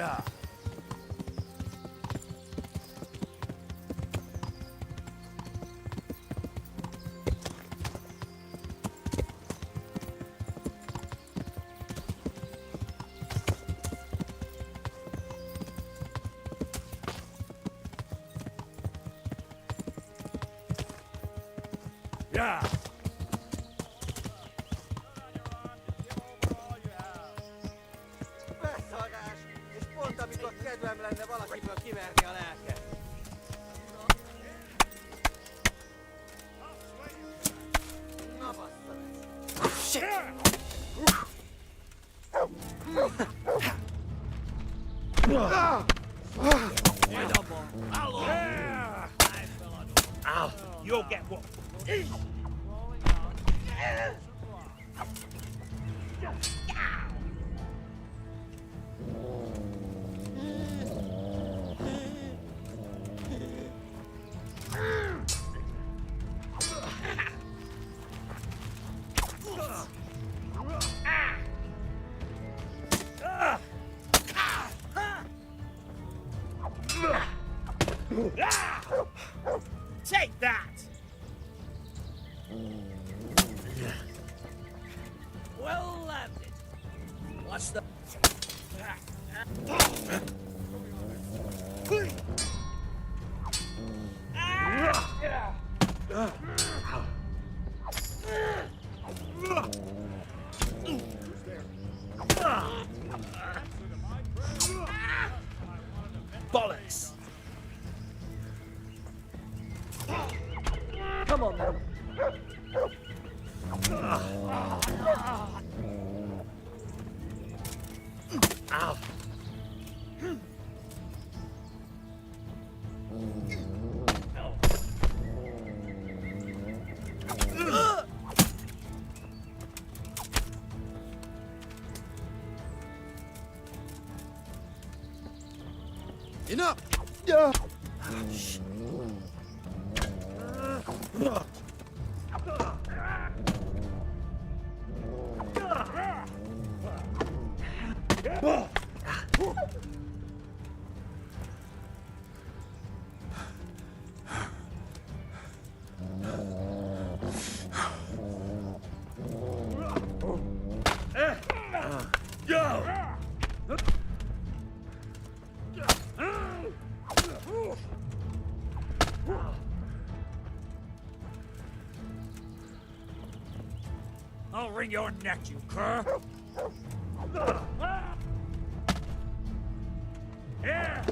Yeah. Yeah. Beszarás! És pont amikor kedvem lenne valakiből kiverni a lelket. Na bassza meg! Shit! Ow! You'll get what? Take that! Well landed. What's the... Bollocks! Come on, man. Ow! Enough! Yeah. I'll wring your neck, you cur! Yeah!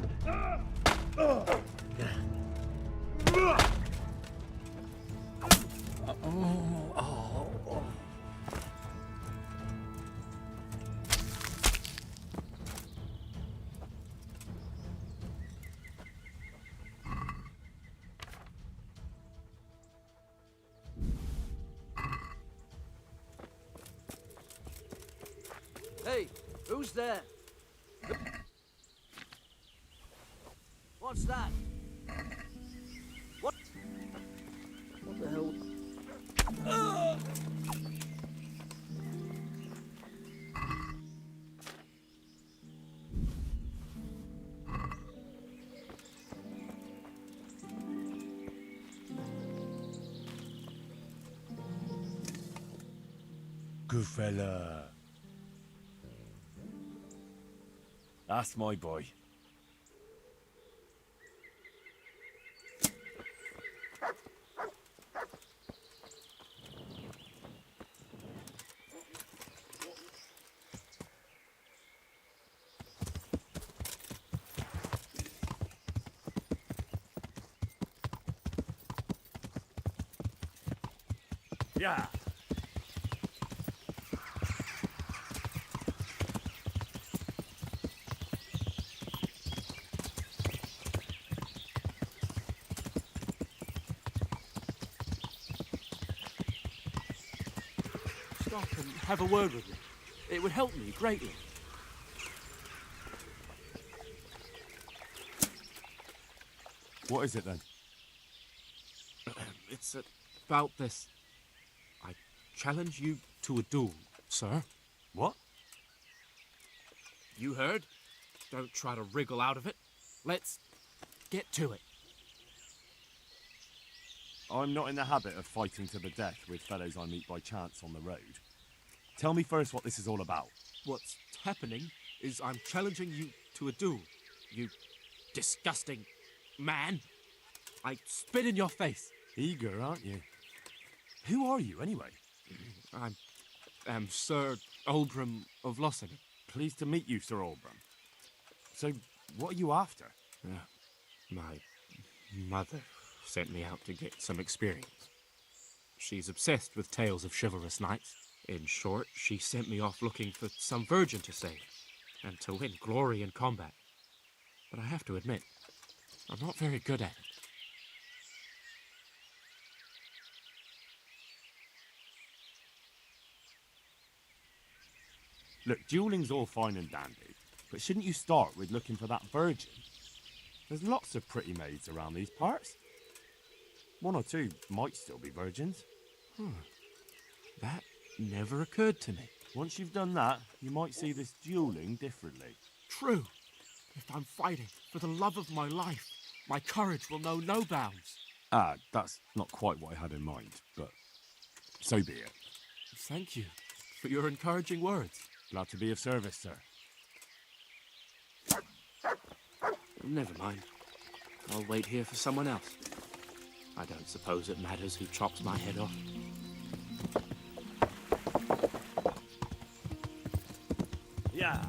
Hey, who's there? What's that? What? What the hell? Good fella. That's my boy. Yeah. Stop and have a word with me. It would help me greatly. What is it then? It's about this. I challenge you to a duel, sir. What? You heard? Don't try to wriggle out of it. Let's get to it. I'm not in the habit of fighting to the death with fellows I meet by chance on the road. Tell me first what this is all about. What's happening is I'm challenging you to a duel. You disgusting man. I spit in your face. Eager, aren't you? Who are you, anyway? I am Sir Oldram of Lossingen. Pleased to meet you, Sir Oldram. So, what are you after? My mother sent me out to get some experience. She's obsessed with tales of chivalrous knights. In short, she sent me off looking for some virgin to save, and to win glory in combat. But I have to admit, I'm not very good at it. Look, dueling's all fine and dandy, but shouldn't you start with looking for that virgin? There's lots of pretty maids around these parts. One or two might still be virgins. That never occurred to me. Once you've done that, you might see this dueling differently. True. If I'm fighting for the love of my life, my courage will know no bounds. That's not quite what I had in mind, but so be it. Thank you for your encouraging words. Glad to be of service, sir. Never mind. I'll wait here for someone else. I don't suppose it matters who chops my head off. Yeah.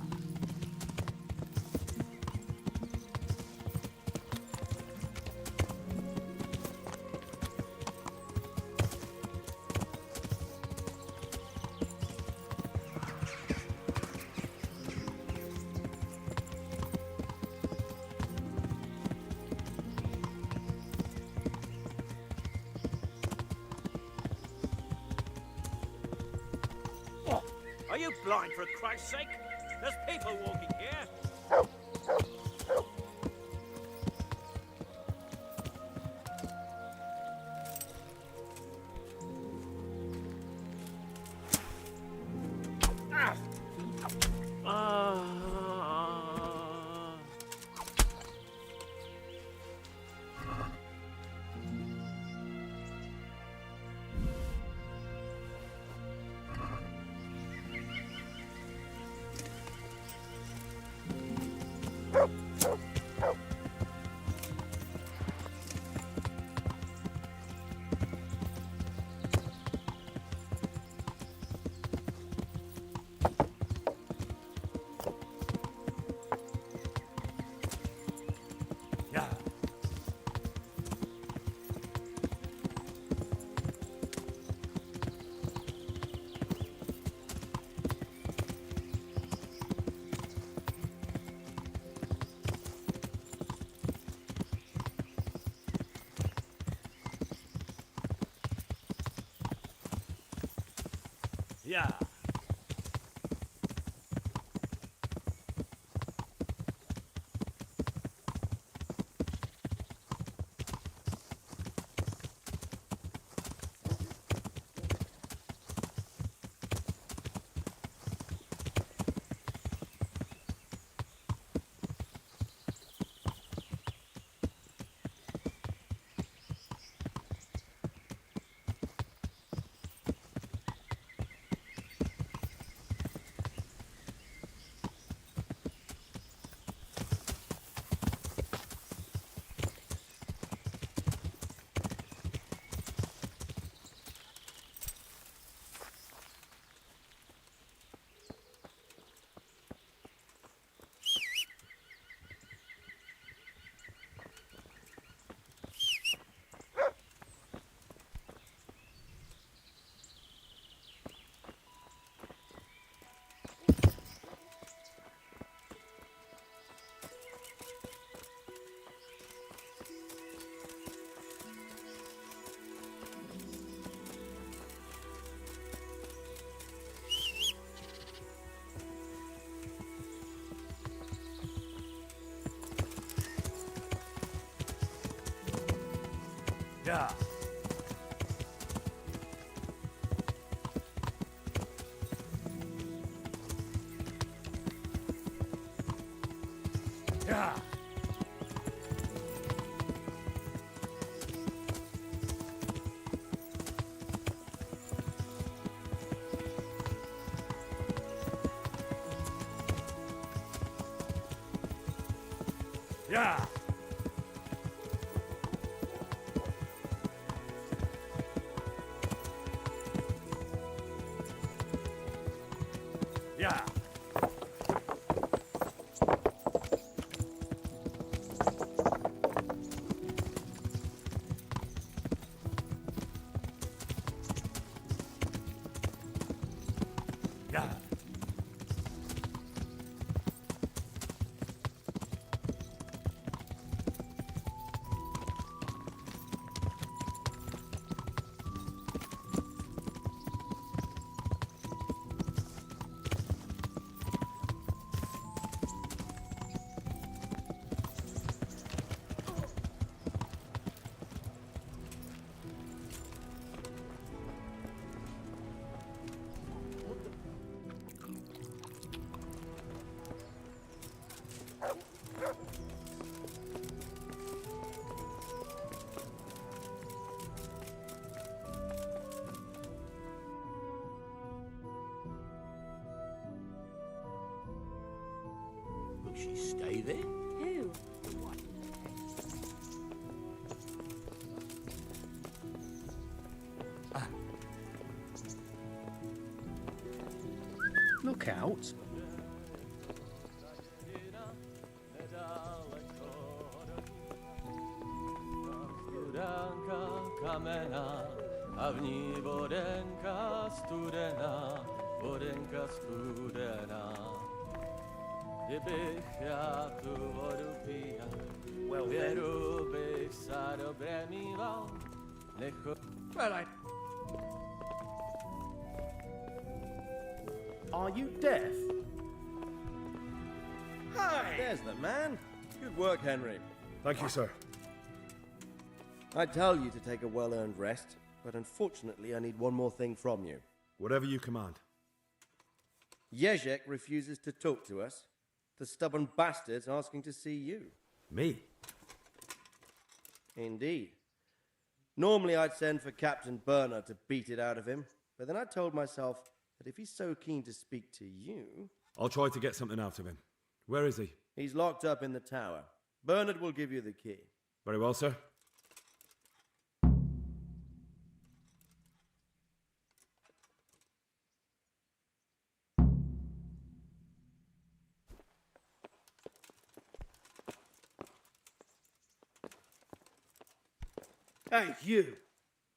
Are you blind, for Christ's sake? There's people walking here. Yeah. Yeah. Yeah. Yeah. Yeah. Will she stay there? Who? Look out. Studenka kamena, a v ní vodenka studená, vodenka studená. Kdybych já tu vodu píjal, věru bych se dobře míval, Well, Are you deaf? Hi! There's the man. Good work, Henry. Thank you, sir. I tell you to take a well-earned rest, but unfortunately I need one more thing from you. Whatever you command. Jezek refuses to talk to us. The stubborn bastard's asking to see you. Me? Indeed. Normally I'd send for Captain Burner to beat it out of him, but then I told myself that if he's so keen to speak to you... I'll try to get something out of him. Where is he? He's locked up in the tower. Bernard will give you the key. Very well, sir. Hey, you!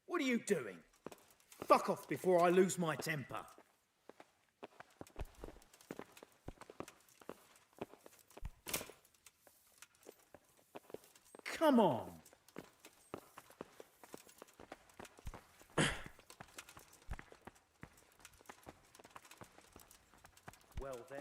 What are you doing? Fuck off before I lose my temper. Come on! Well then.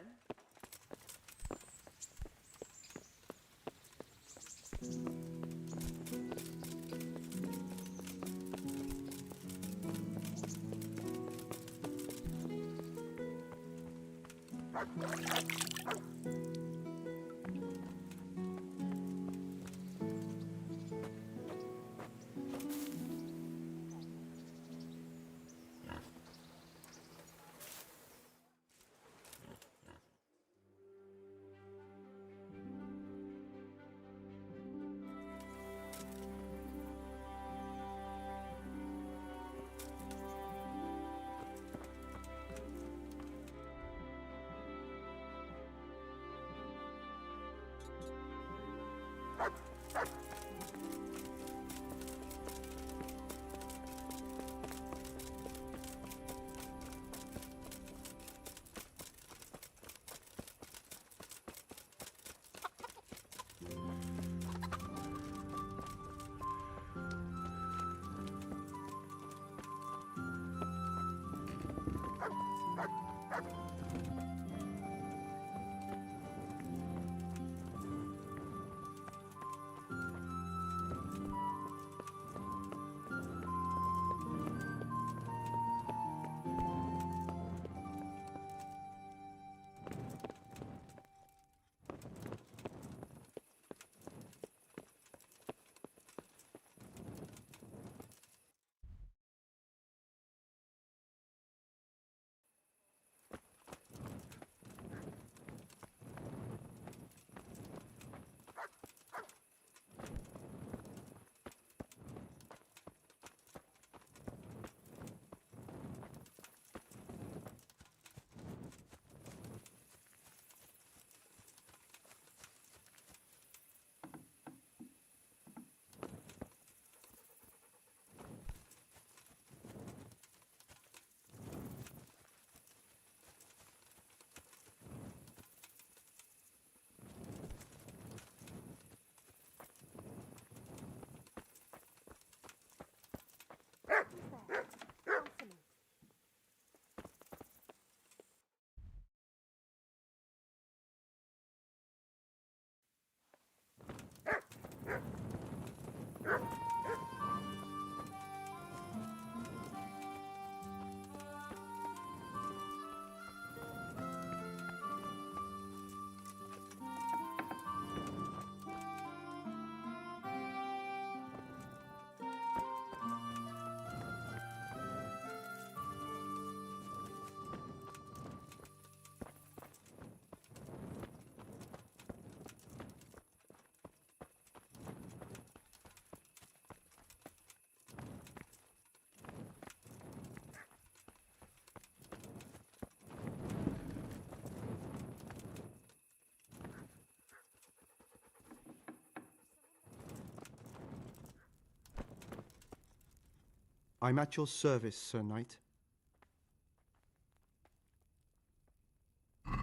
I'm at your service, Sir Knight.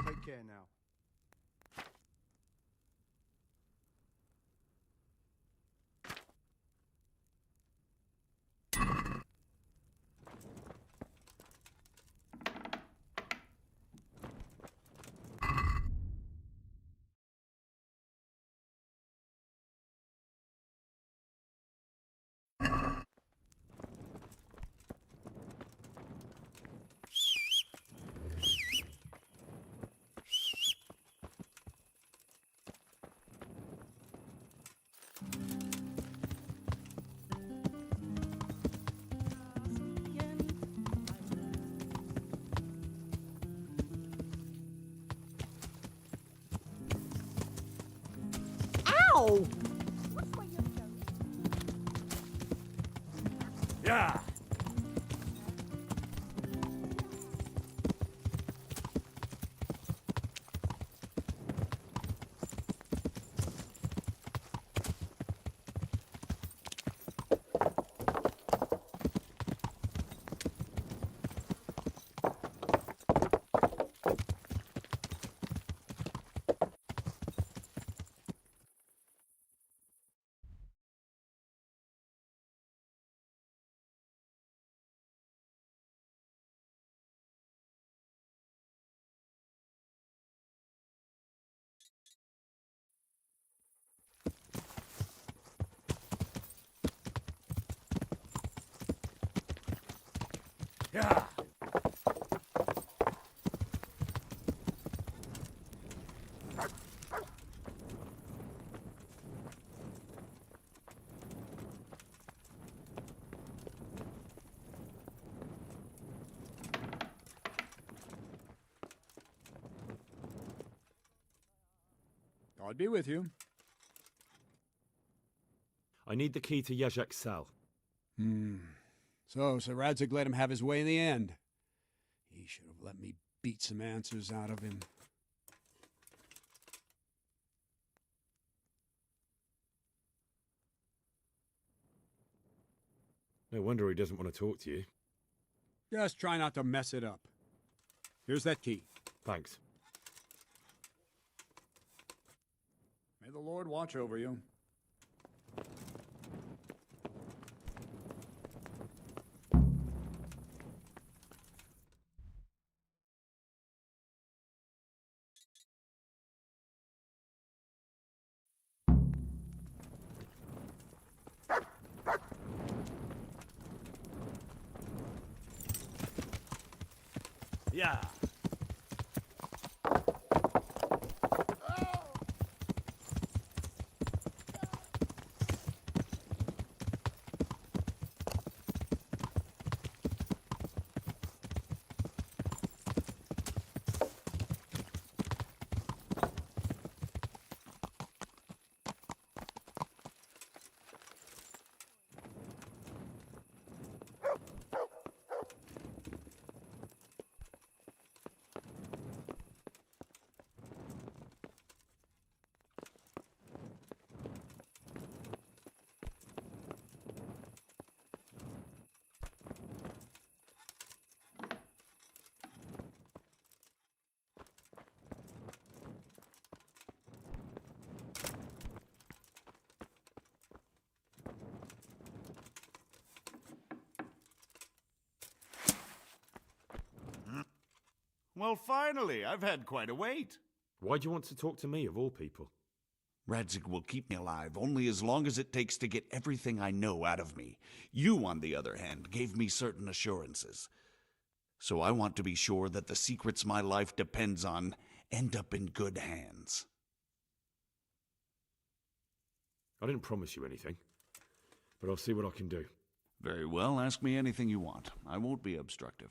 Take care now. Ow! Yeah. Yeah. God be with you. I need the key to Yazek's cell. So Sir Radzig let him have his way in the end. He should have let me beat some answers out of him. No wonder he doesn't want to talk to you. Just try not to mess it up. Here's that key. Thanks. May the Lord watch over you. Yeah. Well, finally, I've had quite a wait. Why do you want to talk to me, of all people? Radzig will keep me alive only as long as it takes to get everything I know out of me. You, on the other hand, gave me certain assurances. So I want to be sure that the secrets my life depends on end up in good hands. I didn't promise you anything, but I'll see what I can do. Very well, ask me anything you want. I won't be obstructive.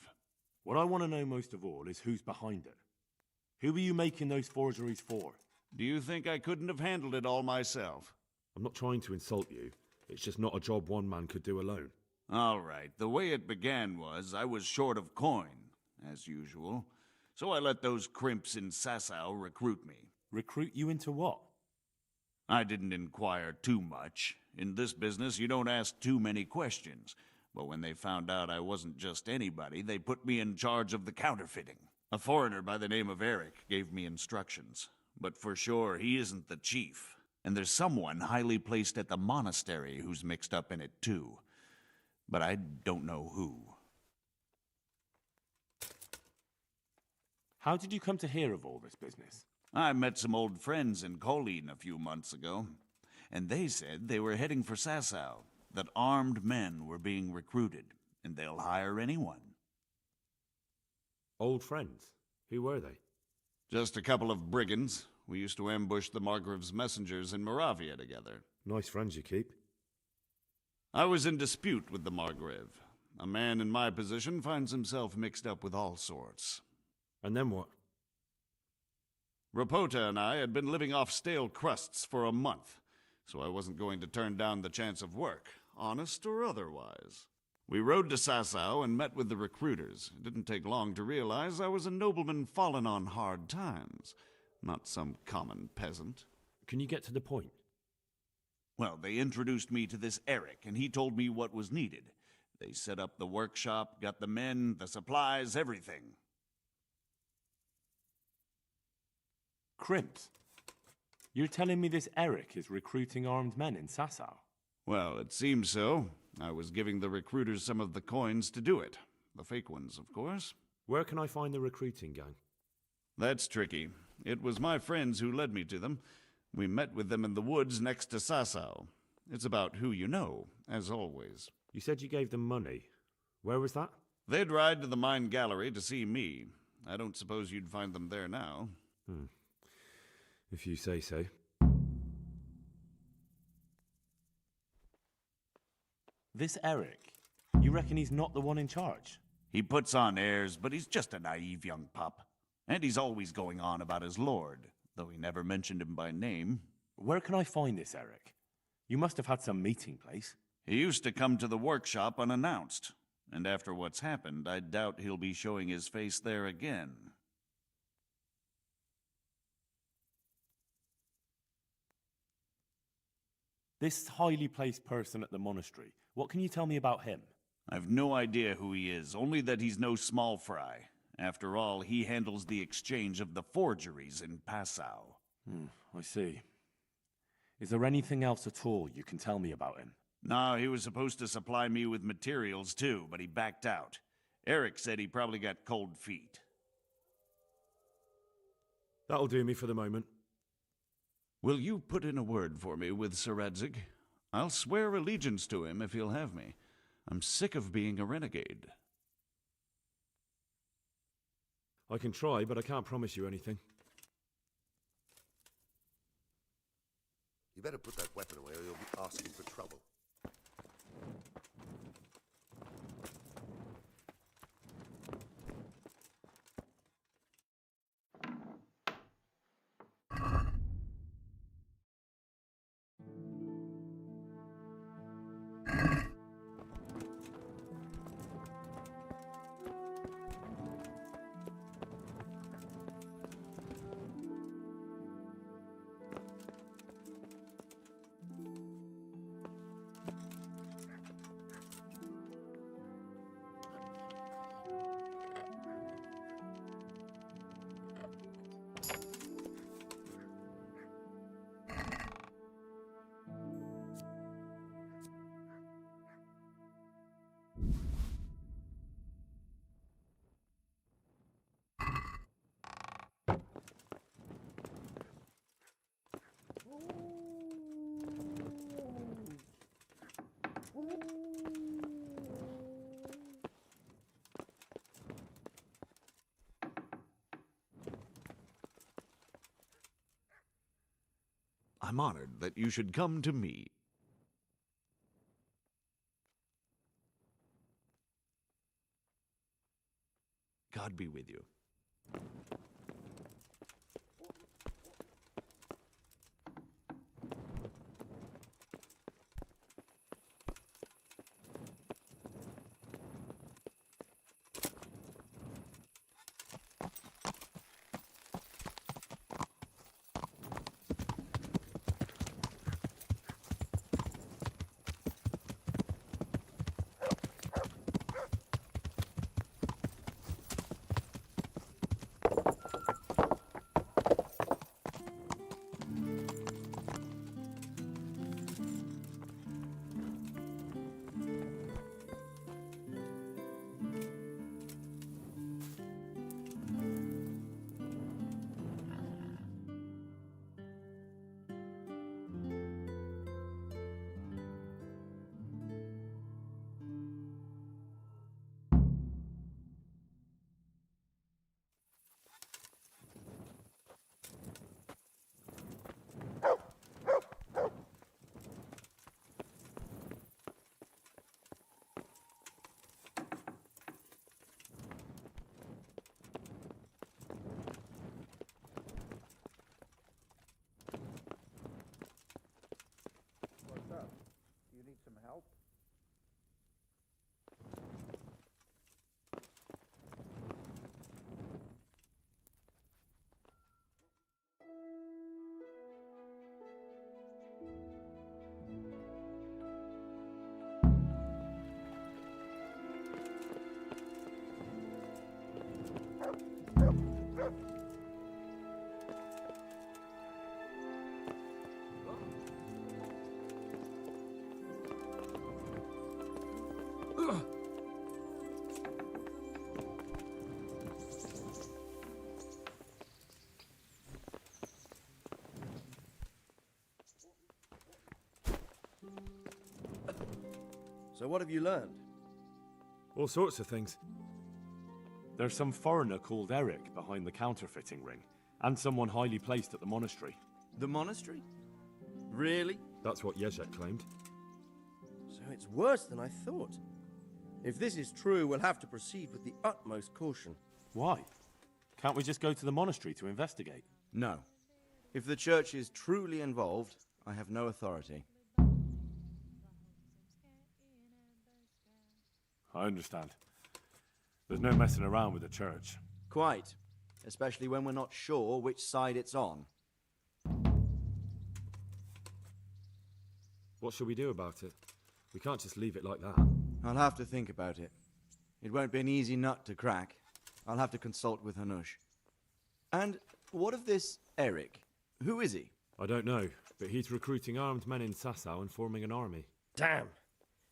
What I want to know most of all is who's behind it. Who are you making those forgeries for? Do you think I couldn't have handled it all myself? I'm not trying to insult you. It's just not a job one man could do alone. All right, the way it began was I was short of coin, as usual. So I let those crimps in Sasau recruit me. Recruit you into what? I didn't inquire too much. In this business, you don't ask too many questions. But when they found out I wasn't just anybody, they put me in charge of the counterfeiting. A foreigner by the name of Eric gave me instructions. But for sure, he isn't the chief. And there's someone highly placed at the monastery who's mixed up in it too. But I don't know who. How did you come to hear of all this business? I met some old friends in Colleen a few months ago, and they said they were heading for Sasau, that armed men were being recruited, and they'll hire anyone. Old friends? Who were they? Just a couple of brigands. We used to ambush the Margrave's messengers in Moravia together. Nice friends you keep. I was in dispute with the Margrave. A man in my position finds himself mixed up with all sorts. And then what? Rapota and I had been living off stale crusts for a month, so I wasn't going to turn down the chance of work, honest or otherwise. We rode to Sasau and met with the recruiters. It didn't take long to realize I was a nobleman fallen on hard times, not some common peasant. Can you get to the point? Well, they introduced me to this Eric, and he told me what was needed. They set up the workshop, got the men, the supplies, everything. Crimps? You're telling me this Eric is recruiting armed men in Sasau? Well, it seems so. I was giving the recruiters some of the coins to do it. The fake ones, of course. Where can I find the recruiting gang? That's tricky. It was my friends who led me to them. We met with them in the woods next to Sasau. It's about who you know, as always. You said you gave them money. Where was that? They'd ride to the mine gallery to see me. I don't suppose you'd find them there now. If you say so. This Eric, you reckon he's not the one in charge? He puts on airs, but he's just a naive young pup. And he's always going on about his lord, though he never mentioned him by name. Where can I find this Eric? You must have had some meeting place. He used to come to the workshop unannounced. And after what's happened, I doubt he'll be showing his face there again. This highly placed person at the monastery, what can you tell me about him? I've no idea who he is, only that he's no small fry. After all, he handles the exchange of the forgeries in Passau. I see. Is there anything else at all you can tell me about him? No, he was supposed to supply me with materials too, but he backed out. Eric said he probably got cold feet. That'll do me for the moment. Will you put in a word for me with Sir Radzig? I'll swear allegiance to him if he'll have me. I'm sick of being a renegade. I can try, but I can't promise you anything. You better put that weapon away or you'll be asking for trouble. I'm honored that you should come to me. God be with you. So what have you learned? All sorts of things. There's some foreigner called Eric behind the counterfeiting ring, and someone highly placed at the monastery. The monastery? Really? That's what Yezhek claimed. So it's worse than I thought. If this is true, we'll have to proceed with the utmost caution. Why? Can't we just go to the monastery to investigate? No. If the church is truly involved, I have no authority. I understand. There's no messing around with the church. Quite. Especially when we're not sure which side it's on. What shall we do about it? We can't just leave it like that. I'll have to think about it. It won't be an easy nut to crack. I'll have to consult with Hanush. And what of this Eric? Who is he? I don't know, but he's recruiting armed men in Sasau and forming an army. Damn!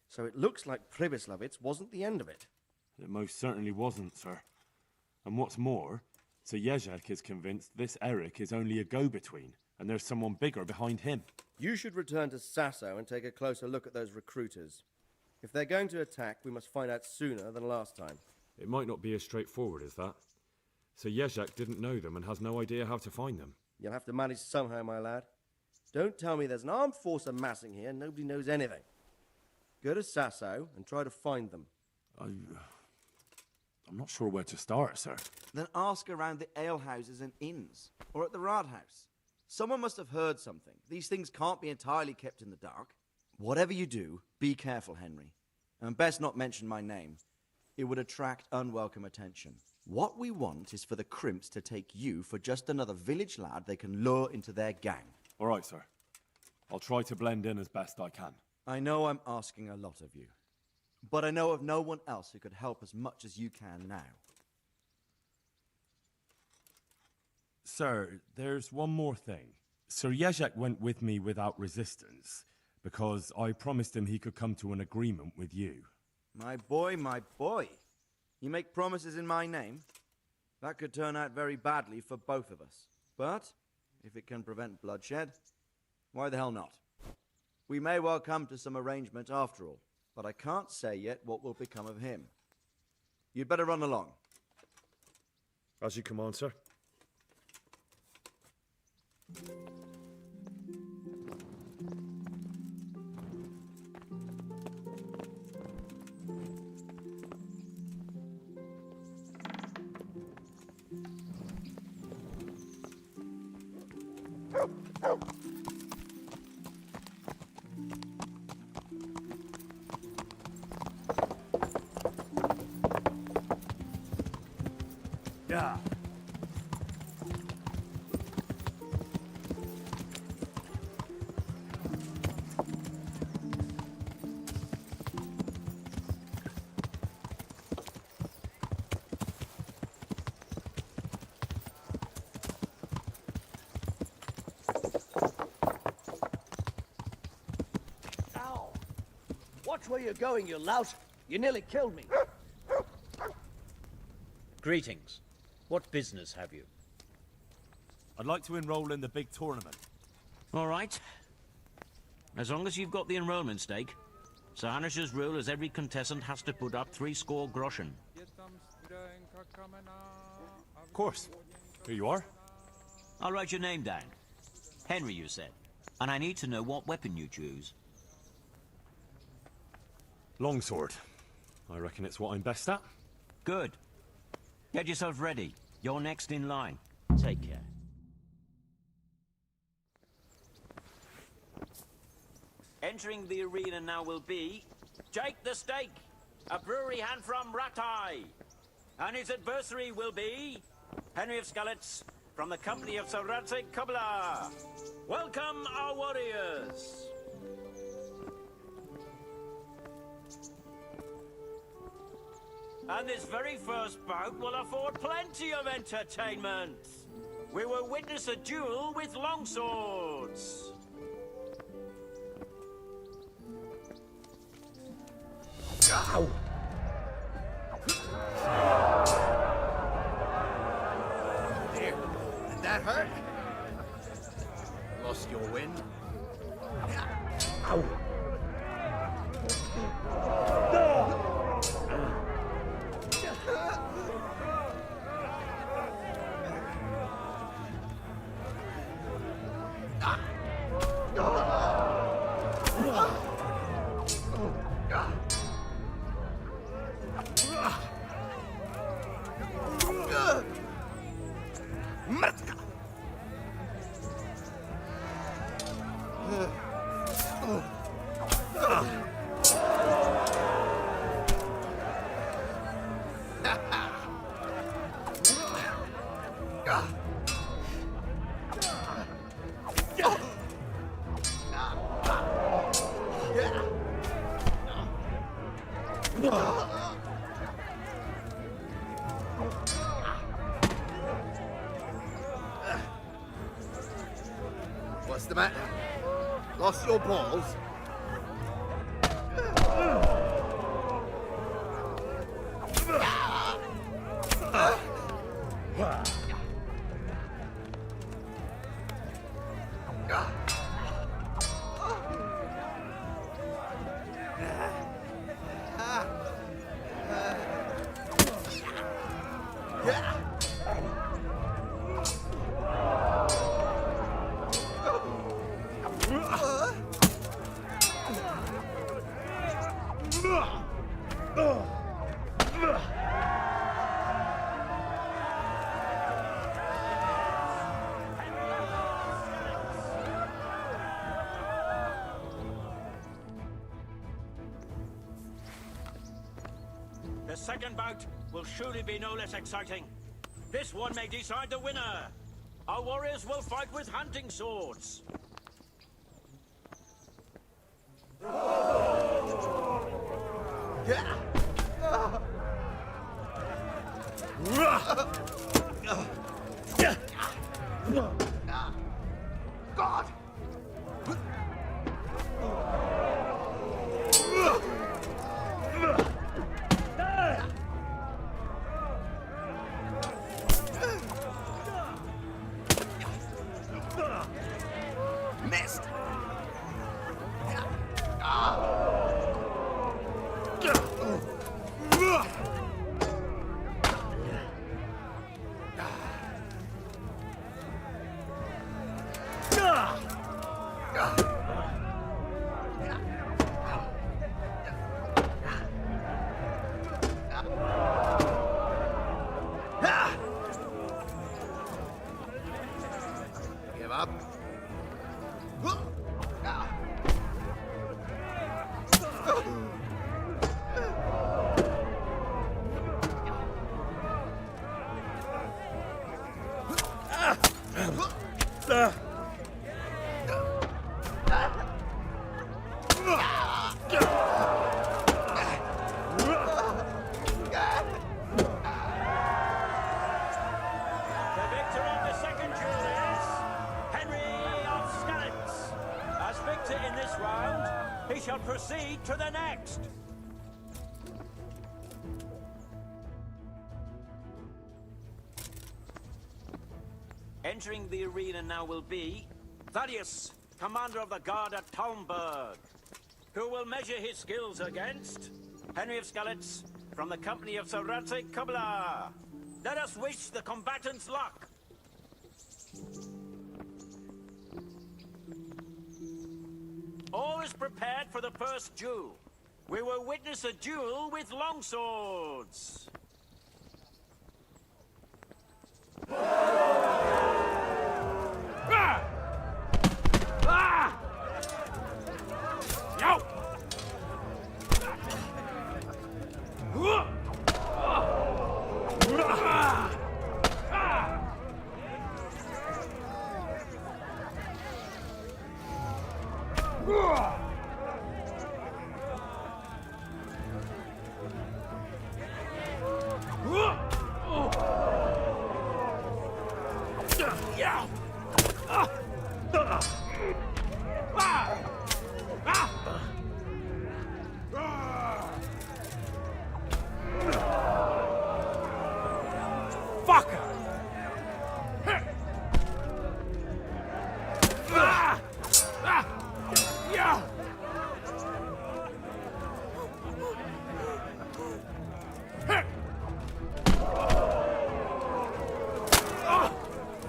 So it looks like Pribyslavitz wasn't the end of it. It most certainly wasn't, sir. And what's more, Sir Yezhek is convinced this Eric is only a go-between, and there's someone bigger behind him. You should return to Sasau and take a closer look at those recruiters. If they're going to attack, we must find out sooner than last time. It might not be as straightforward as that. Sir Yezhek didn't know them and has no idea how to find them. You'll have to manage somehow, my lad. Don't tell me there's an armed force amassing here and nobody knows anything. Go to Sasau and try to find them. I'm not sure where to start, sir. Then ask around the alehouses and inns, or at the Rathaus. Someone must have heard something. These things can't be entirely kept in the dark. Whatever you do, be careful, Henry. And best not mention my name. It would attract unwelcome attention. What we want is for the crimps to take you for just another village lad they can lure into their gang. All right, sir. I'll try to blend in as best I can. I know I'm asking a lot of you, but I know of no one else who could help as much as you can now. Sir, there's one more thing. Sir Yezhek went with me without resistance, because I promised him he could come to an agreement with you. My boy, my boy. You make promises in my name? That could turn out very badly for both of us. But, if it can prevent bloodshed, why the hell not? We may well come to some arrangement after all, but I can't say yet what will become of him. You'd better run along. As you command, sir. Yeah. Ow! Watch where you're going, you lout! You nearly killed me. Greetings. What business have you? I'd like to enroll in the big tournament. All right. As long as you've got the enrollment stake. Sir Hanush's rule is every contestant has to put up 60 groschen. Of course. Here you are. I'll write your name down. Henry, you said. And I need to know what weapon you choose. Longsword. I reckon it's what I'm best at. Good. Get yourself ready. You're next in line. Take care. Entering the arena now will be Jake the Stake, a brewery hand from Rattay. And his adversary will be Henry of Skalitz from the company of Sir Rattay Tournament. Welcome, our warriors. And this very first bout will afford plenty of entertainment. We will witness a duel with longswords. Ow! Here, did that hurt? Lost your wind? Ow! What's the matter? Lost your balls? The second bout will surely be no less exciting. This one may decide the winner. Our warriors will fight with hunting swords. God! Missed! Give up. The victor of the second duel is Henry of Skalitz. As victor in this round, he shall proceed to the next. Entering the arena now will be Thaddeus, commander of the guard at Talmberg, who will measure his skills against Henry of Skalitz from the company of Sir Rattay Tournament Win. Let us wish the combatants luck. All is prepared for the first duel. We will witness a duel with longswords.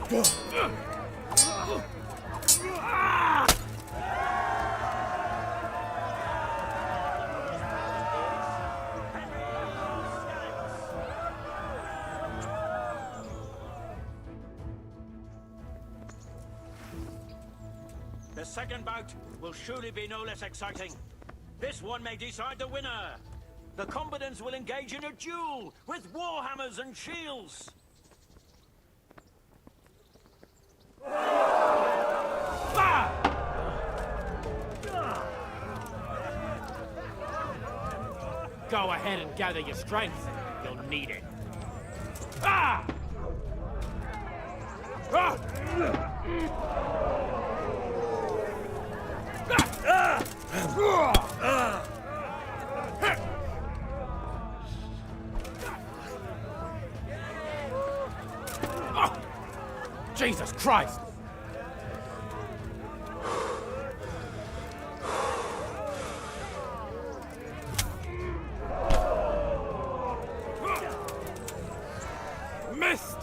The second bout will surely be no less exciting. This one may decide the winner. The combatants will engage in a duel with warhammers and shields. Go ahead and gather your strength. You'll need it. Jesus Christ! Missed!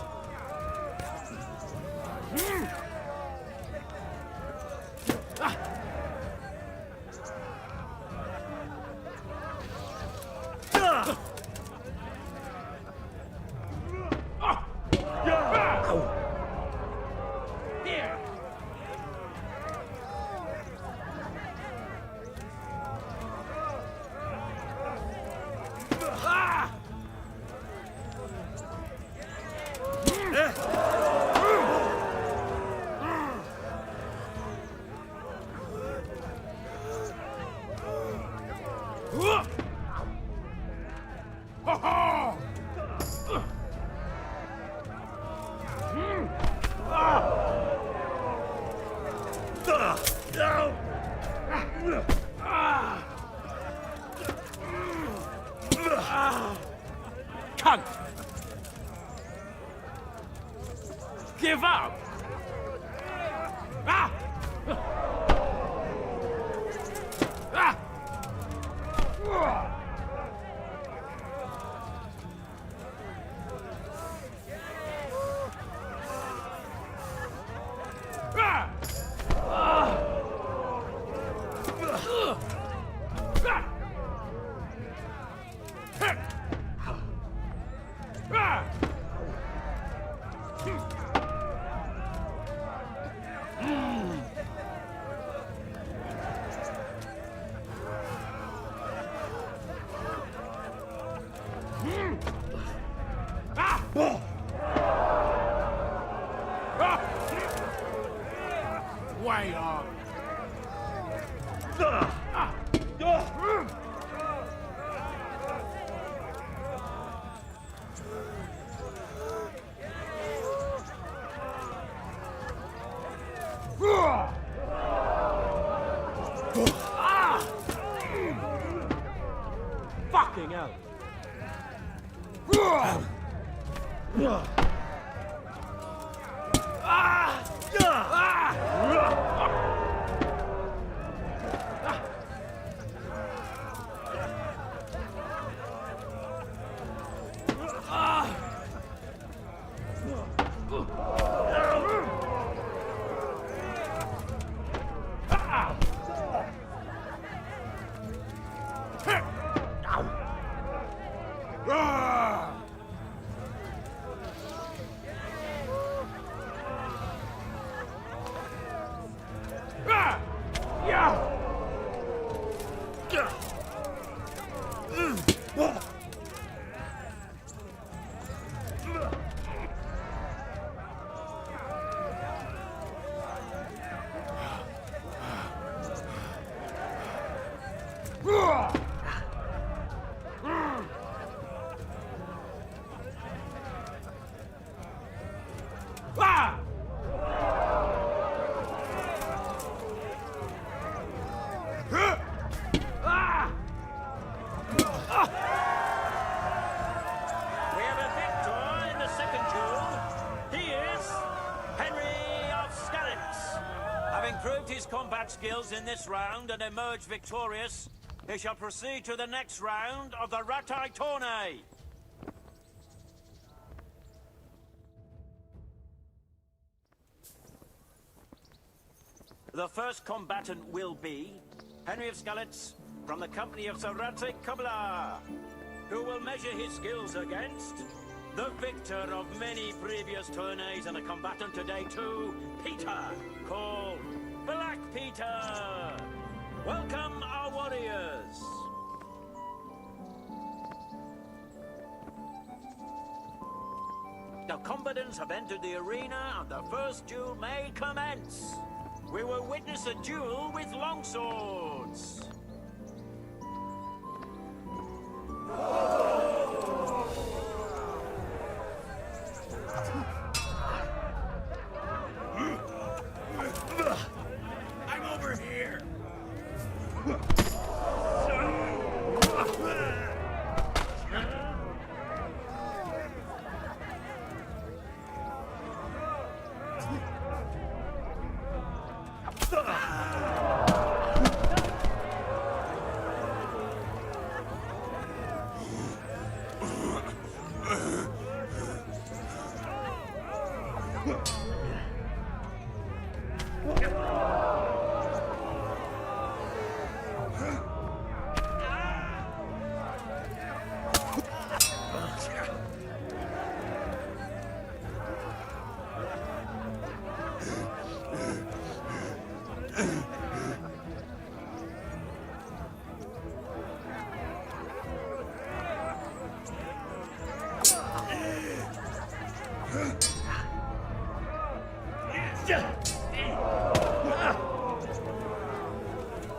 Cunt! Give up! Ah! Ah! Way on. Fucking hell. Combat skills in this round and emerge victorious, they shall proceed to the next round of the Rattay Tournament. The first combatant will be Henry of Skalitz from the company of Sir Rattay who will measure his skills against the victor of many previous tourneys and a combatant today too, Peter, called Black Peter. Welcome our warriors. The combatants have entered the arena and the first duel may commence. We will witness a duel with longswords. I'm over here.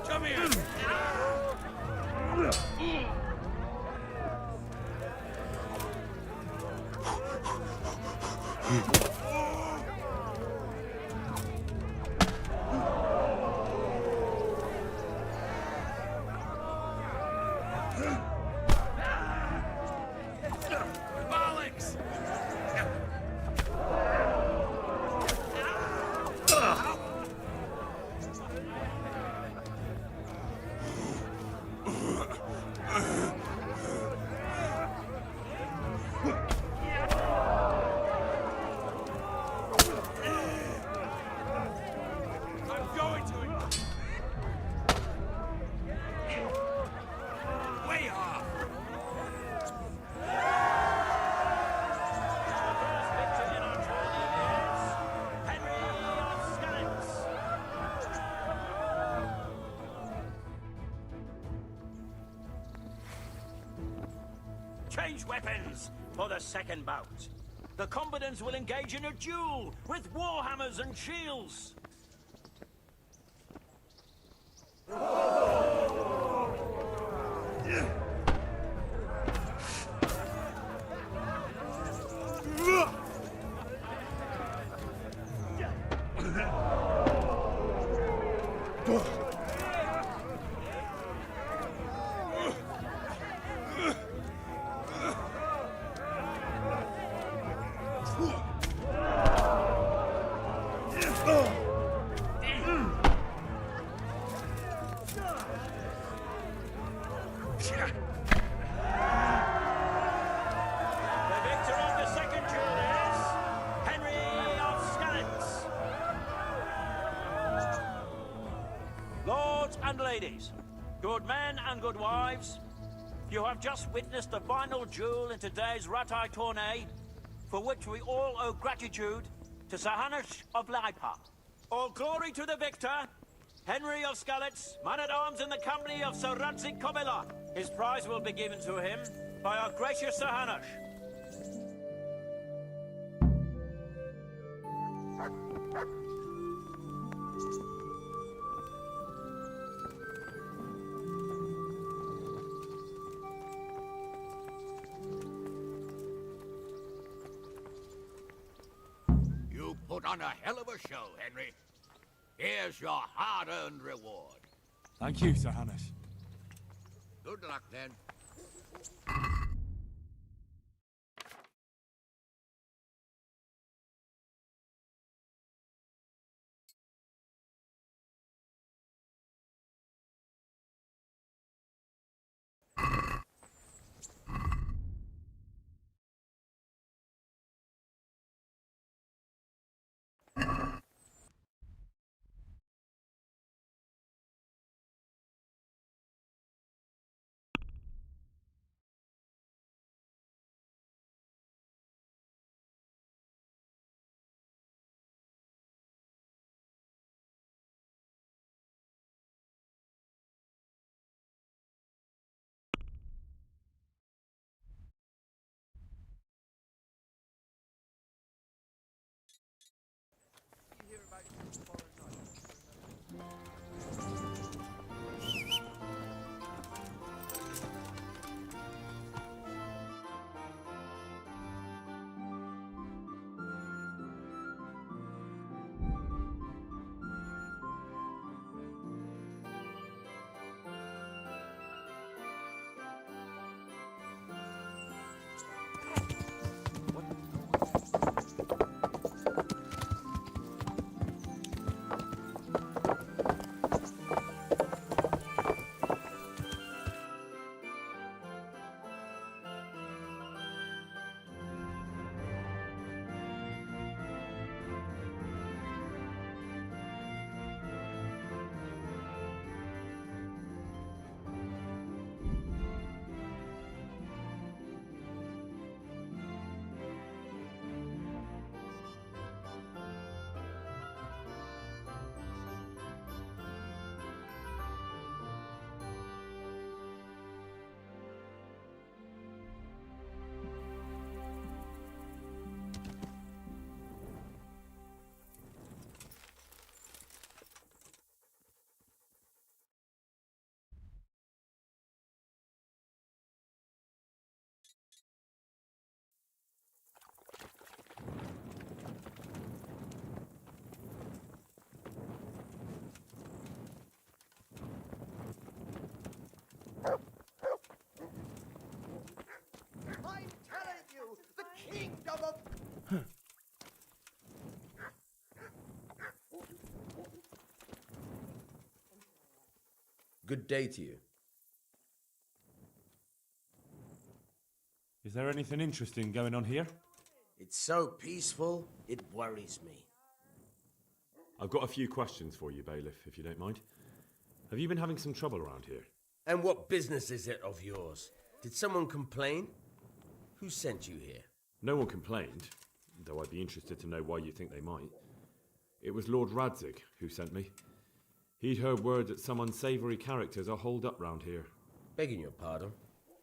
Come here. Bollocks! I'm going to it. Way off. Change weapons for the second bout. The combatants will engage in a duel with warhammers and shields. The victor of the second duel is Henry of Skalitz. Lords and ladies, good men and good wives, you have just witnessed the final duel in today's Rattay Tournament, for which we all owe gratitude to Sir Hanush of Laipa. All glory to the victor, Henry of Skalitz, man-at-arms in the company of Sir Rattay Tournament. His prize will be given to him by our gracious Sir Hanush. You put on a hell of a show, Henry. Here's your hard-earned reward. Thank you, Sir Hanush. Good luck, then. Good day to you. Is there anything interesting going on here? It's so peaceful, it worries me. I've got a few questions for you, Bailiff, if you don't mind. Have you been having some trouble around here? And what business is it of yours? Did someone complain? Who sent you here? No one complained, though I'd be interested to know why you think they might. It was Lord Radzig who sent me. He'd heard word that some unsavoury characters are holed up round here. Begging your pardon?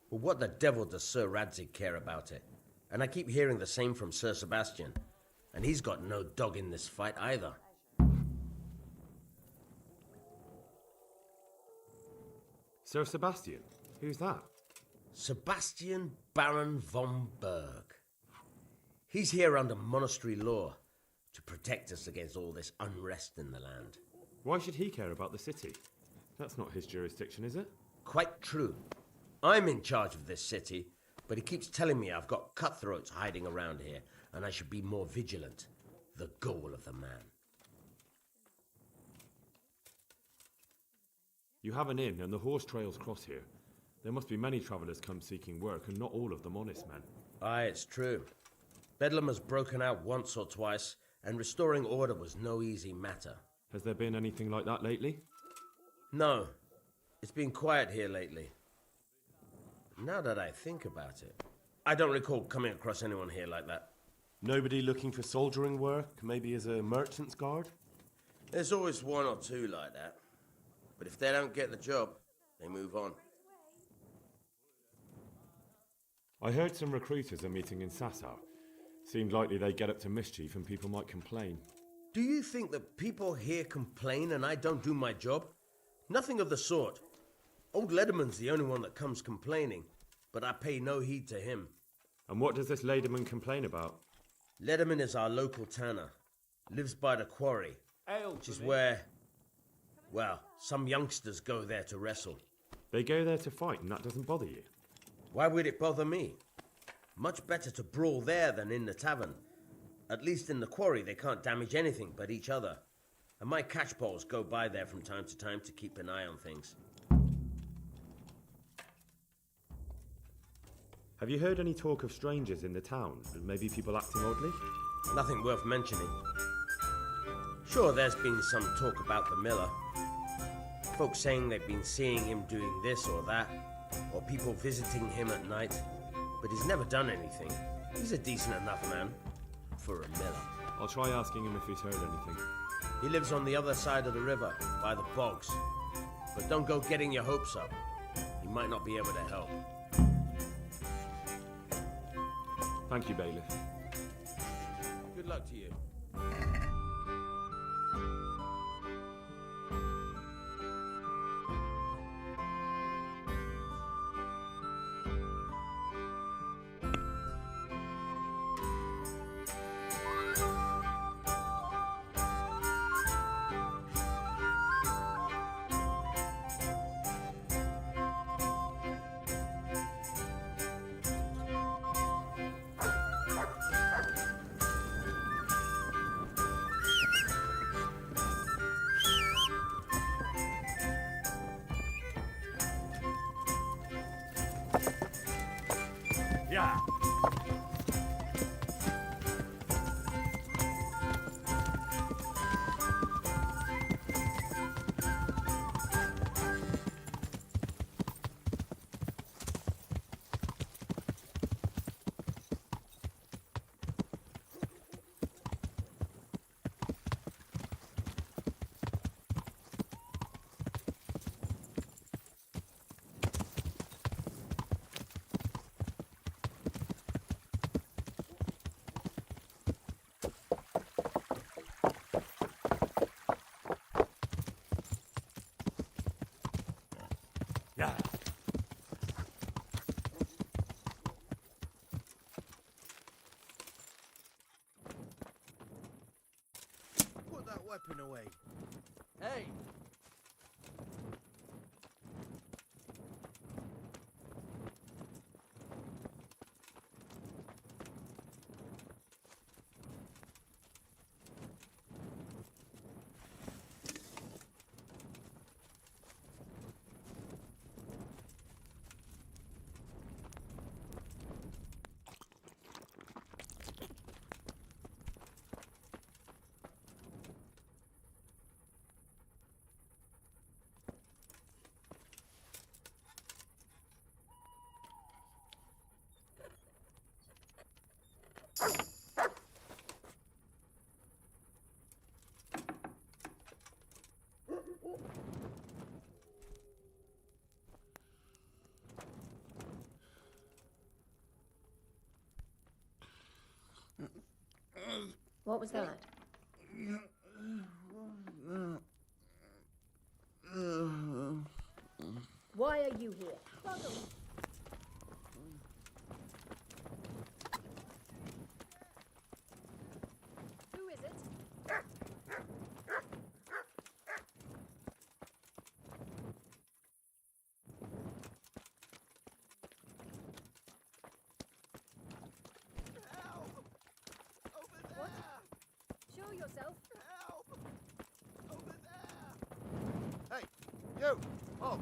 Well, what the devil does Sir Radzig care about it? And I keep hearing the same from Sir Sebastian. And he's got no dog in this fight either. Sir Sebastian? Who's that? Sebastian Baron von Berg. He's here under monastery law to protect us against all this unrest in the land. Why should he care about the city? That's not his jurisdiction, is it? Quite true. I'm in charge of this city, but he keeps telling me I've got cutthroats hiding around here, and I should be more vigilant. The goal of the man. You have an inn, and the horse trails cross here. There must be many travellers come seeking work, and not all of them honest men. Aye, it's true. Bedlam has broken out once or twice, and restoring order was no easy matter. Has there been anything like that lately? No. It's been quiet here lately. Now that I think about it, I don't recall coming across anyone here like that. Nobody looking for soldiering work, maybe as a merchant's guard? There's always one or two like that. But if they don't get the job, they move on. I heard some recruiters are meeting in Sasau. Seemed likely they get up to mischief and people might complain. Do you think that people here complain and I don't do my job? Nothing of the sort. Old Lederman's the only one that comes complaining, but I pay no heed to him. And what does this Lederman complain about? Lederman is our local tanner. Lives by the quarry, which is where, well, some youngsters go there to wrestle. They go there to fight and that doesn't bother you? Why would it bother me? Much better to brawl there than in the tavern. At least in the quarry they can't damage anything but each other. And my catchpoles go by there from time to keep an eye on things. Have you heard any talk of strangers in the town, and maybe people acting oddly? Nothing worth mentioning. Sure, there's been some talk about the miller. Folks saying they've been seeing him doing this or that, or people visiting him at night, but he's never done anything. He's a decent enough man for a miller. I'll try asking him if he's heard anything. He lives on the other side of the river, by the bogs. But don't go getting your hopes up. He might not be able to help. Thank you, Bailiff. Good luck to you. Yeah. Yeah. Put that weapon away. Hey! What was that? Why are you here? Who is it? What? Show yourself. Help! Over there! Hey, you! Oh!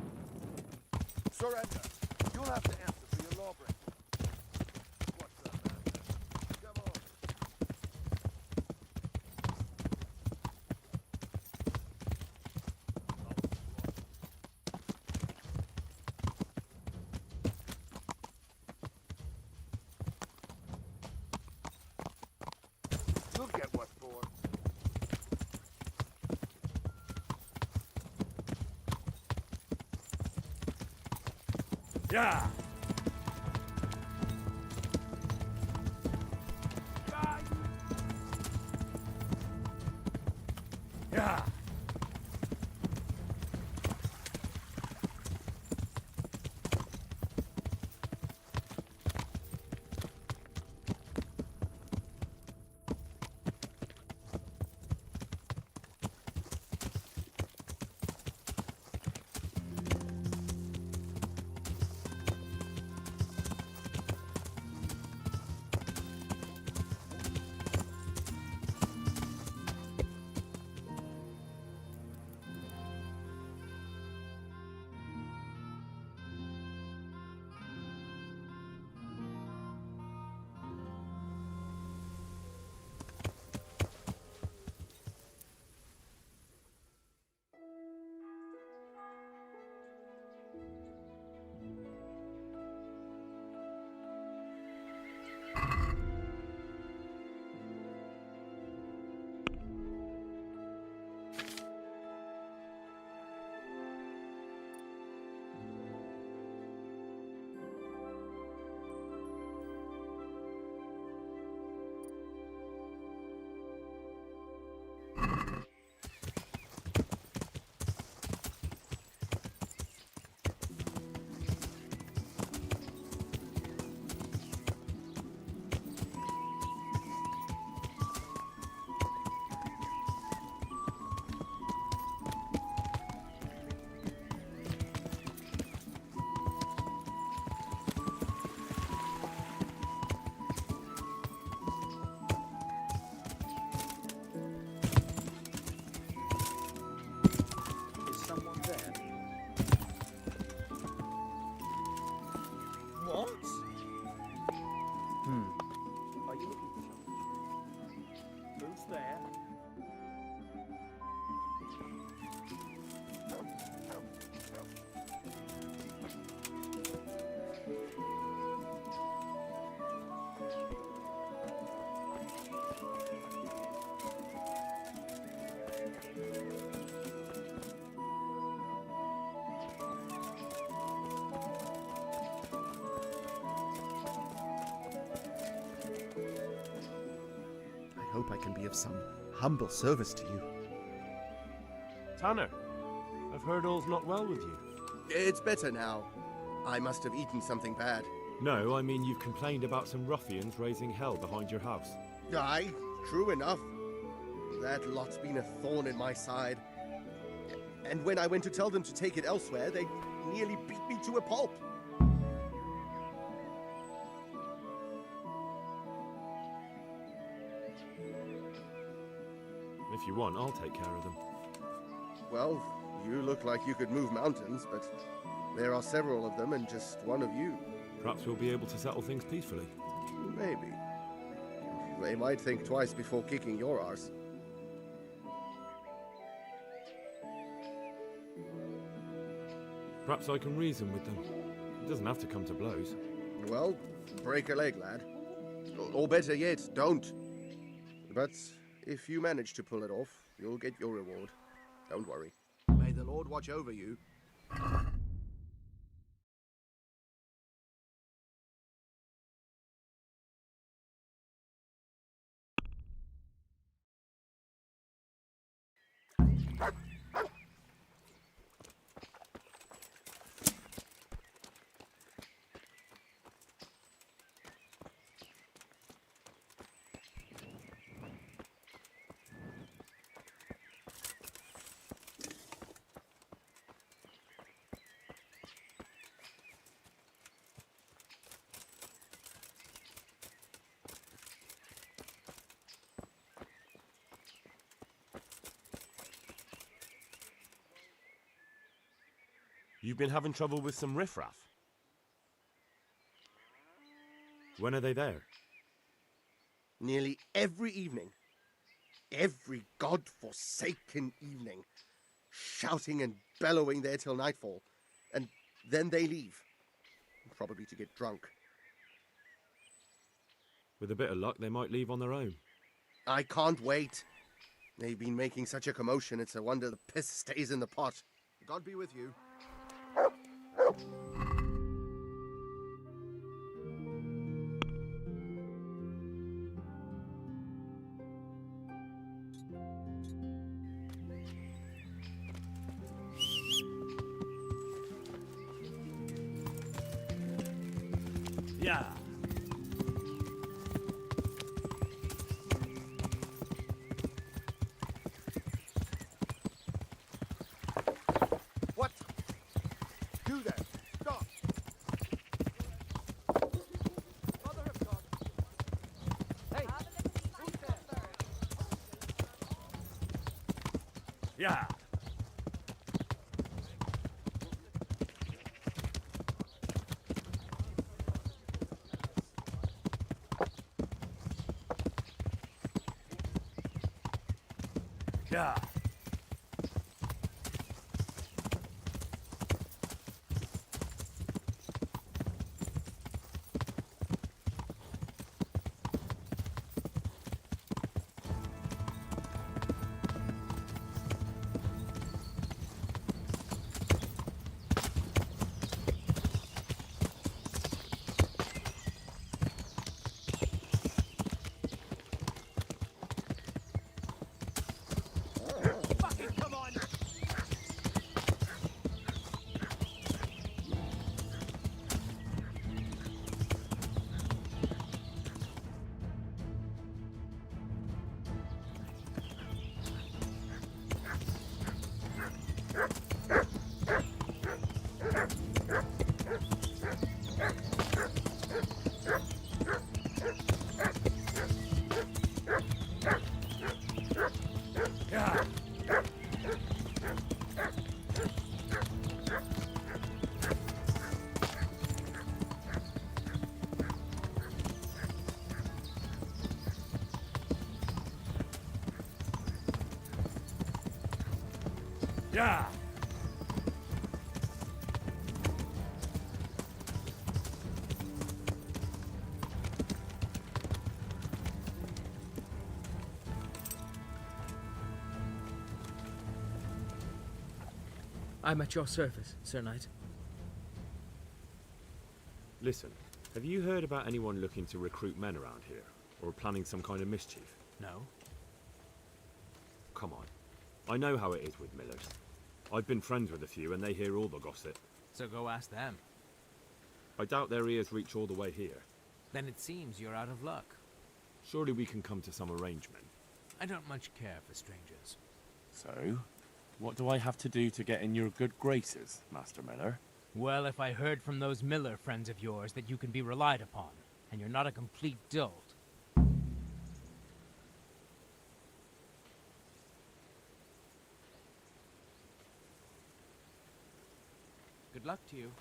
Surrender. You'll have to answer for your lawbreaking. What's up, man? Come on. You'll get what for. Yeah! Yeah! I hope I can be of some humble service to you. Tanner, I've heard all's not well with you. It's better now. I must have eaten something bad. No, I mean you've complained about some ruffians raising hell behind your house. Aye, true enough. That lot's been a thorn in my side. And when I went to tell them to take it elsewhere, they nearly beat me to a pulp. If you want, I'll take care of them. Well, you look like you could move mountains, but there are several of them and just one of you. Perhaps we'll be able to settle things peacefully. Maybe. They might think twice before kicking your arse. Perhaps I can reason with them. It doesn't have to come to blows. Well, break a leg, lad. Or better yet, don't. But if you manage to pull it off, you'll get your reward. Don't worry. May the Lord watch over you. You've been having trouble with some riffraff? When are they there? Nearly every evening. Every god-forsaken evening. Shouting and bellowing there till nightfall. And then they leave. Probably to get drunk. With a bit of luck, they might leave on their own. I can't wait. They've been making such a commotion, it's a wonder the piss stays in the pot. God be with you. Yeah. What? Do that. Stop. Mother of God. Hey, who's there? Yeah. Yeah. Yeah. I'm at your service, Sir Knight. Listen, have you heard about anyone looking to recruit men around here? Or planning some kind of mischief? No. Come on. I know how it is with millers. I've been friends with a few and they hear all the gossip. So go ask them. I doubt their ears reach all the way here. Then it seems you're out of luck. Surely we can come to some arrangement. I don't much care for strangers. So, what do I have to do to get in your good graces, Master Miller? Well, if I heard from those Miller friends of yours that you can be relied upon, and you're not a complete dolt. Good luck to you.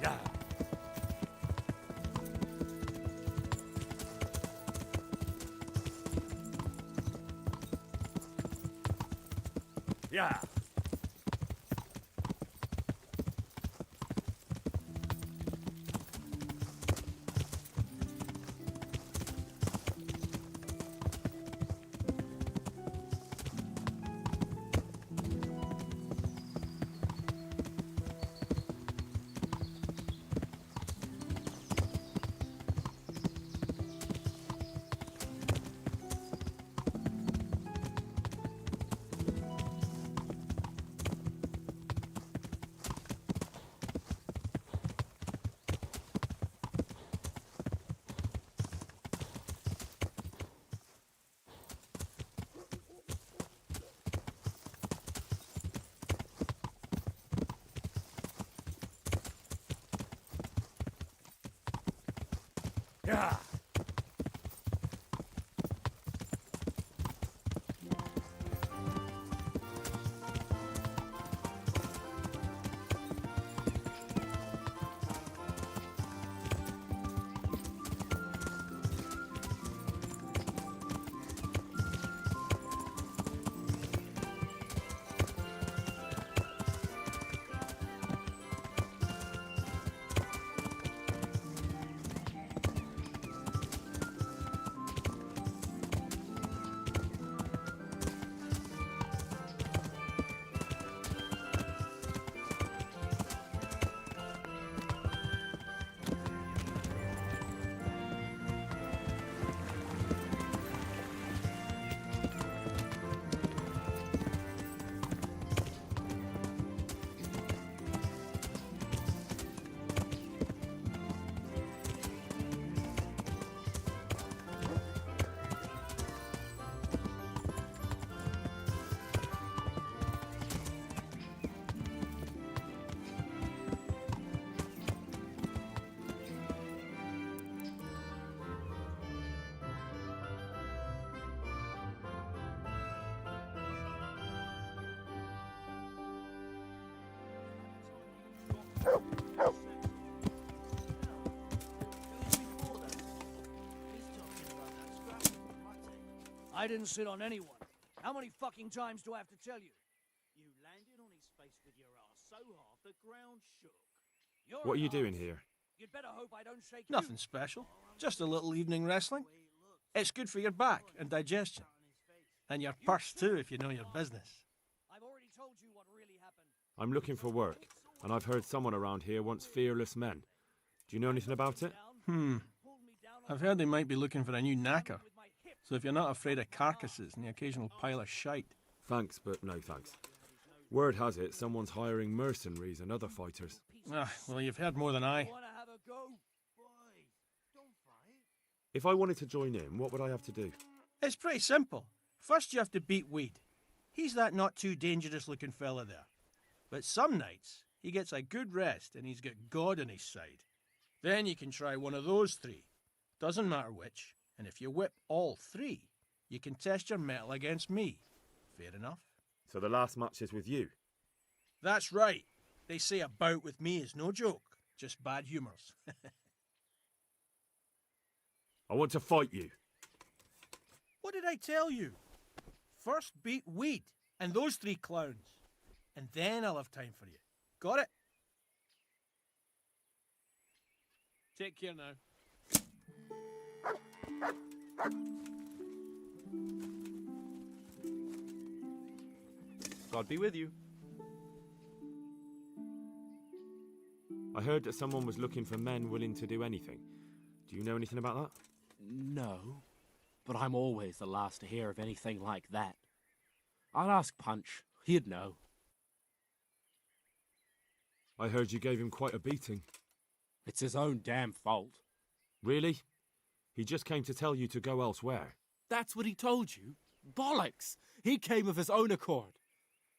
Yeah. Yeah. I didn't sit on anyone. How many fucking times do I have to tell you? You landed on his face with your ass so hard the ground shook. What are you doing here? You'd better hope I don't shake Nothing special. Just a little evening wrestling. It's good for your back and digestion. And your purse too, if you know your business. I've already told you what really happened. I'm looking for work, and I've heard someone around here wants fearless men. Do you know anything about it? I've heard they might be looking for a new knacker. So if you're not afraid of carcasses and the occasional pile of shite. Thanks, but no thanks. Word has it someone's hiring mercenaries and other fighters. Ah, well, you've heard more than I. If I wanted to join in, what would I have to do? It's pretty simple. First you have to beat weed. He's that not too dangerous looking fella there. But some nights, he gets a good rest and he's got God on his side. Then you can try one of those three. Doesn't matter which. And if you whip all three, you can test your mettle against me. Fair enough? So the last match is with you? That's right. They say a bout with me is no joke. Just bad humours. I want to fight you. What did I tell you? First beat Weed and those three clowns. And then I'll have time for you. Got it? Take care now. God be with you. I heard that someone was looking for men willing to do anything. Do you know anything about that? No, but I'm always the last to hear of anything like that. I'd ask Punch. He'd know. I heard you gave him quite a beating. It's his own damn fault. Really? He just came to tell you to go elsewhere. That's what he told you? Bollocks! He came of his own accord.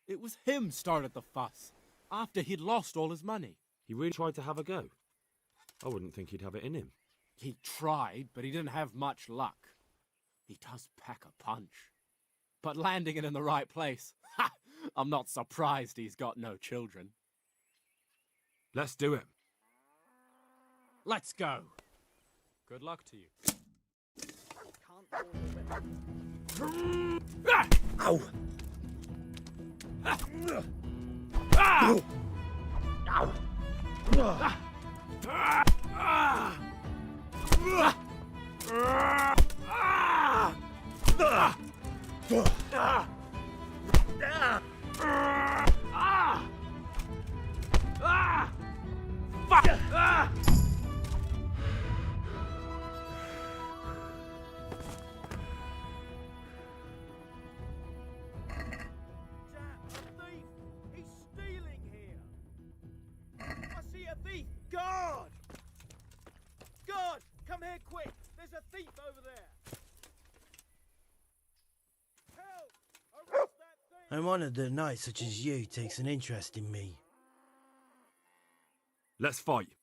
It was him started the fuss, after he'd lost all his money. He really tried to have a go. I wouldn't think he'd have it in him. He tried, but he didn't have much luck. He does pack a punch. But landing it in the right place, ha! I'm not surprised he's got no children. Let's do it. Let's go. Good luck to you. Ow! Ah! Ow! God! Come here quick! There's a thief over there! Help! Arrest that thief! I'm honored that a knight such as you takes an interest in me. Let's fight.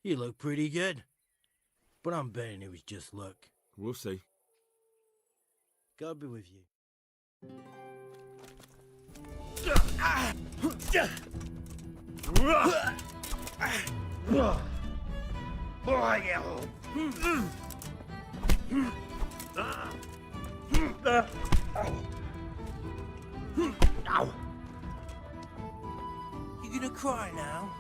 You look pretty good. But I'm betting it was just luck. We'll see. God be with you. You gonna cry now?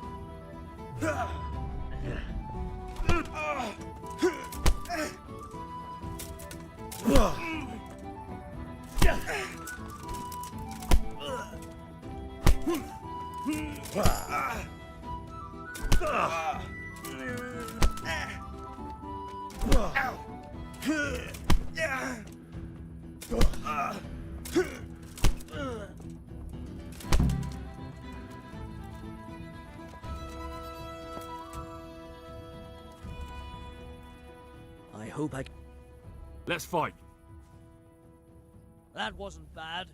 I hope I... Let's fight. That wasn't bad,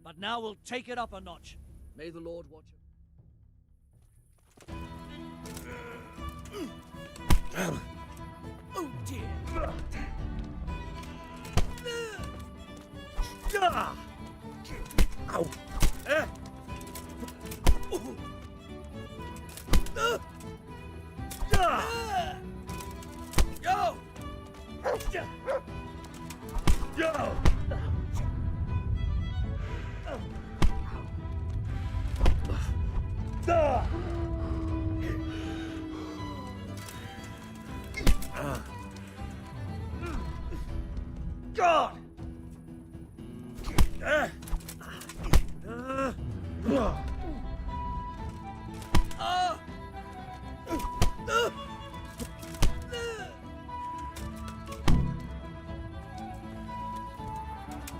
but now we'll take it up a notch. May the Lord watch it. Oh dear. Ow! Yo! Yo! God!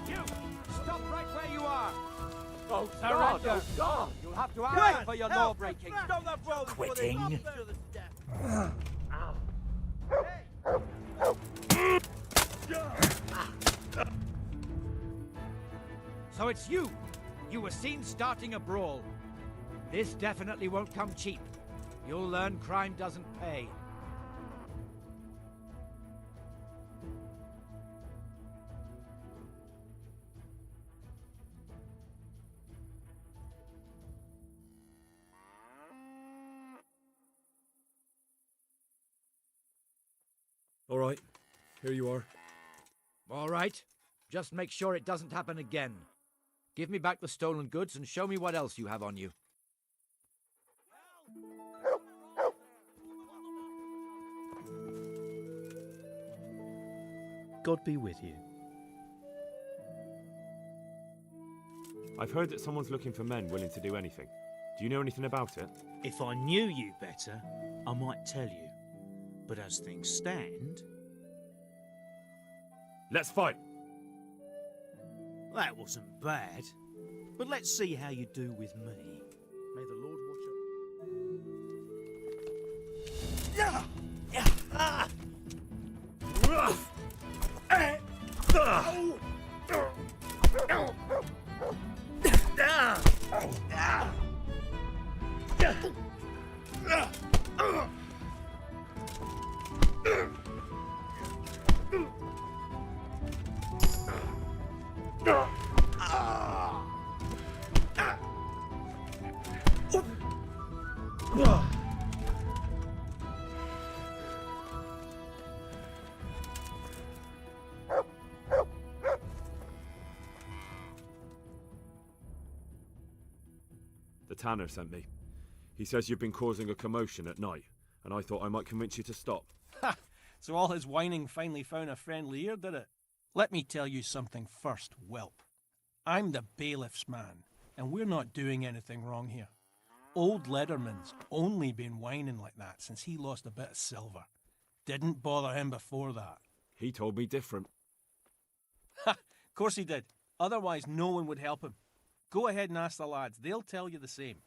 You! Stop right where you are! Oh, Surrender! God! Oh, God! You'll have to Quick! answer for your Help! law-breaking. Stop that road before they Quitting? knock you to the death. So it's you! You were seen starting a brawl. This definitely won't come cheap. You'll learn crime doesn't pay. All right, here you are. All right. Just make sure it doesn't happen again. Give me back the stolen goods and show me what else you have on you. God be with you. I've heard that someone's looking for men willing to do anything. Do you know anything about it? If I knew you better, I might tell you. But as things stand... Let's fight! That wasn't bad. But let's see how you do with me. May the Lord The tanner sent me. He says you've been causing a commotion at night, and I thought I might convince you to stop. Ha! So all his whining finally found a friendly ear, did it? Let me tell you something first, whelp. I'm the bailiff's man, and we're not doing anything wrong here. Old Lederman's only been whining like that since he lost a bit of silver. Didn't bother him before that. He told me different. Ha! Of course he did. Otherwise no one would help him. Go ahead and ask the lads. They'll tell you the same.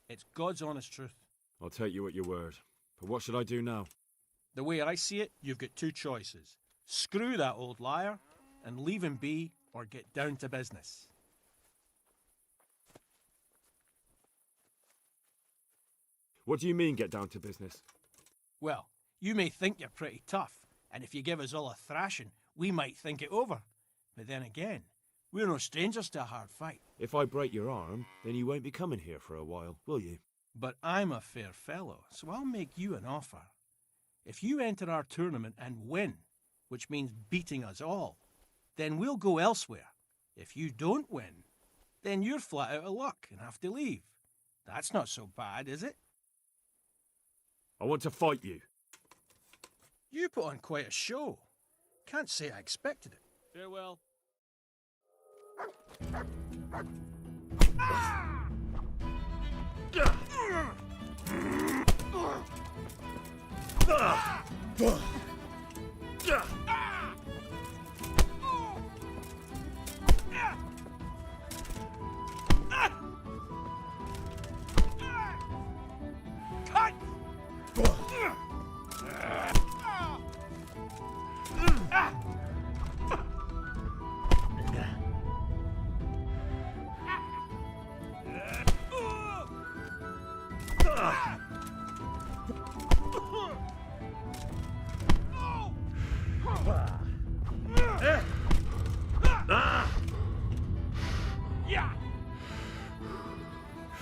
It's God's honest truth. I'll take you at your word. But what should I do now? The way I see it, you've got two choices. Screw that old liar and leave him be, or get down to business. What do you mean, get down to business? Well, you may think you're pretty tough, and if you give us all a thrashing, we might think it over. But then again, we're no strangers to a hard fight. If I break your arm, then you won't be coming here for a while, will you? But I'm a fair fellow, so I'll make you an offer. If you enter our tournament and win, which means beating us all, then we'll go elsewhere. If you don't win, then you're flat out of luck and have to leave. That's not so bad, is it? I want to fight you. You put on quite a show. Can't say I expected it. Farewell.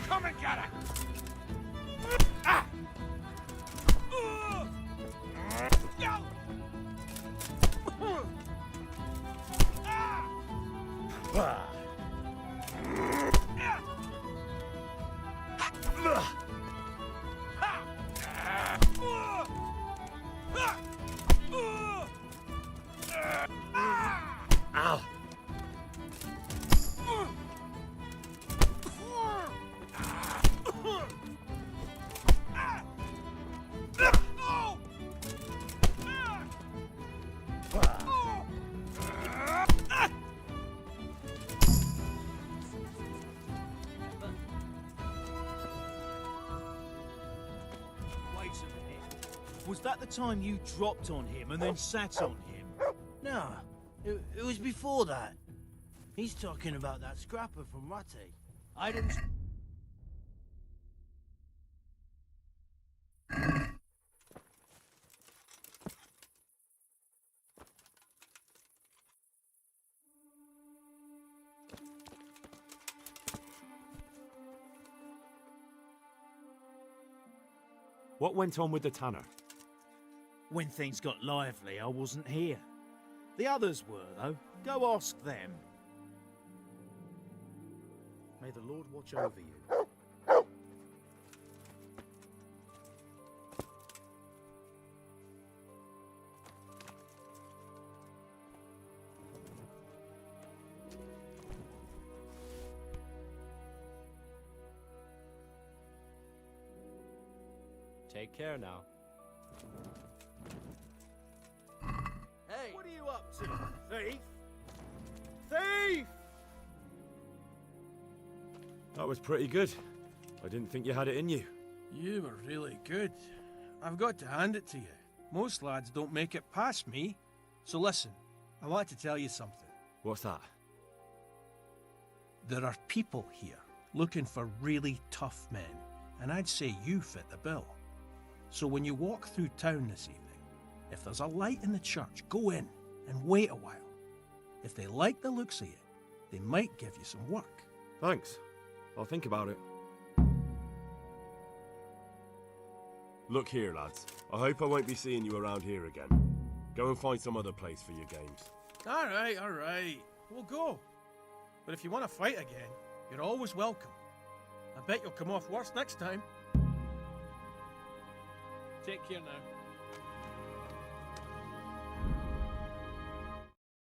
Come and get it! Ow! Wait a minute. Was that the time you dropped on him and then sat on him? No, it was before that. He's talking about that scrapper from Rattay. I didn't... What went on with the tanner? When things got lively, I wasn't here. The others were, though. Go ask them. May the Lord watch over you. Take care now. Hey! What are you up to, thief? Thief! That was pretty good. I didn't think you had it in you. You were really good. I've got to hand it to you. Most lads don't make it past me. So listen, I want to tell you something. What's that? There are people here looking for really tough men, and I'd say you fit the bill. So when you walk through town this evening, if there's a light in the church, go in and wait a while. If they like the looks of you, they might give you some work. Thanks. I'll think about it. Look here, lads. I hope I won't be seeing you around here again. Go and find some other place for your games. All right. We'll go. But if you want to fight again, you're always welcome. I bet you'll come off worse next time. Take care now.